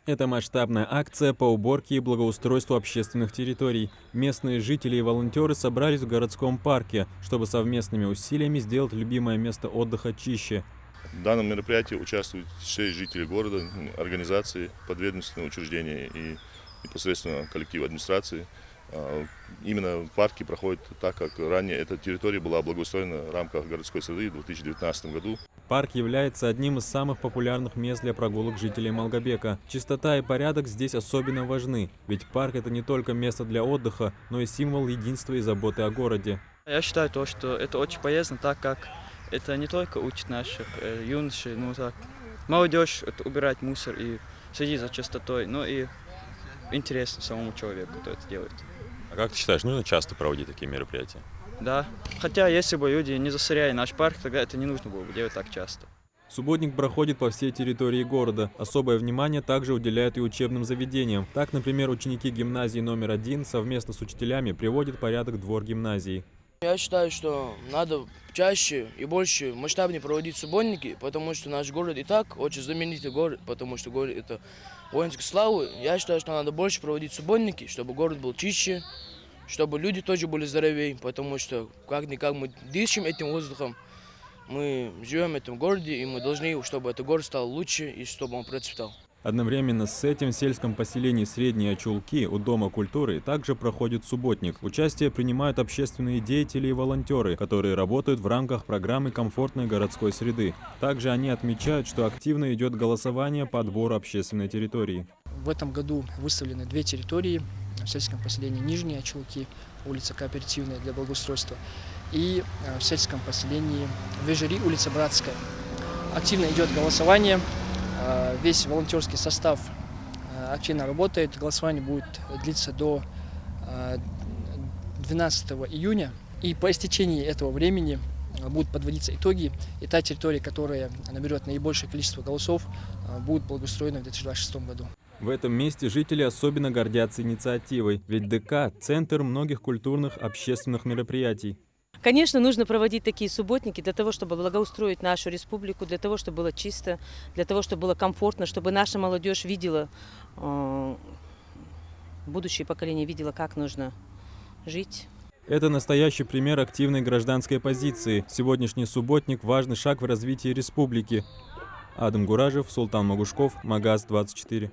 Это масштабная акция по уборке и благоустройству общественных территорий. Местные жители и волонтеры собрались в городском парке, чтобы совместными усилиями сделать любимое место отдыха чище. В данном мероприятии участвуют 6 жителей города, организации, подведомственные учреждения и непосредственно коллектив администрации. Именно в парке проходит так, как ранее эта территория была благоустроена в рамках городской среды в 2019 году. Парк является одним из самых популярных мест для прогулок жителей Малгобека. Чистота и порядок здесь особенно важны, ведь парк – это не только место для отдыха, но и символ единства и заботы о городе. Я считаю то, что это очень полезно, так как это не только учит наших юношей, ну так, молодежь убирать мусор и следить за чистотой, но и интересно самому человеку, кто это делает. А как ты считаешь, нужно часто проводить такие мероприятия? Да, хотя если бы люди не засоряли наш парк, тогда это не нужно было бы делать так часто. Субботник проходит по всей территории города. Особое внимание также уделяют и учебным заведениям. Так, например, ученики гимназии номер 1 совместно с учителями приводят в порядок двор гимназии. Я считаю, что надо чаще и больше масштабнее проводить субботники, потому что наш город и так очень знаменитый город, потому что город это воинской славы. Я считаю, что надо больше проводить субботники, чтобы город был чище, чтобы люди тоже были здоровее, потому что как-никак мы дышим этим воздухом, мы живем в этом городе, и мы должны, чтобы этот город стал лучше и чтобы он процветал. Одновременно с этим в сельском поселении Средние Очулки у Дома культуры также проходит субботник. Участие принимают общественные деятели и волонтеры, которые работают в рамках программы комфортной городской среды. Также они отмечают, что активно идет голосование по отбору общественной территории. В этом году выставлены 2 территории в сельском поселении Нижние Очулки, улица Кооперативная для благоустройства, и в сельском поселении Вежери, улица Братская. Активно идет голосование. Весь волонтерский состав активно работает. Голосование будет длиться до 12 июня. И по истечении этого времени будут подводиться итоги. И та территория, которая наберет наибольшее количество голосов, будет благоустроена в 2026 году. В этом месте жители особенно гордятся инициативой, ведь ДК – центр многих культурных общественных мероприятий. Конечно, нужно проводить такие субботники для того, чтобы благоустроить нашу республику, для того, чтобы было чисто, для того, чтобы было комфортно, чтобы наша молодежь видела, будущее поколение видело, как нужно жить. Это настоящий пример активной гражданской позиции. Сегодняшний субботник – важный шаг в развитии республики. Адам Гуражев, Султан Магушков, Магаз 24.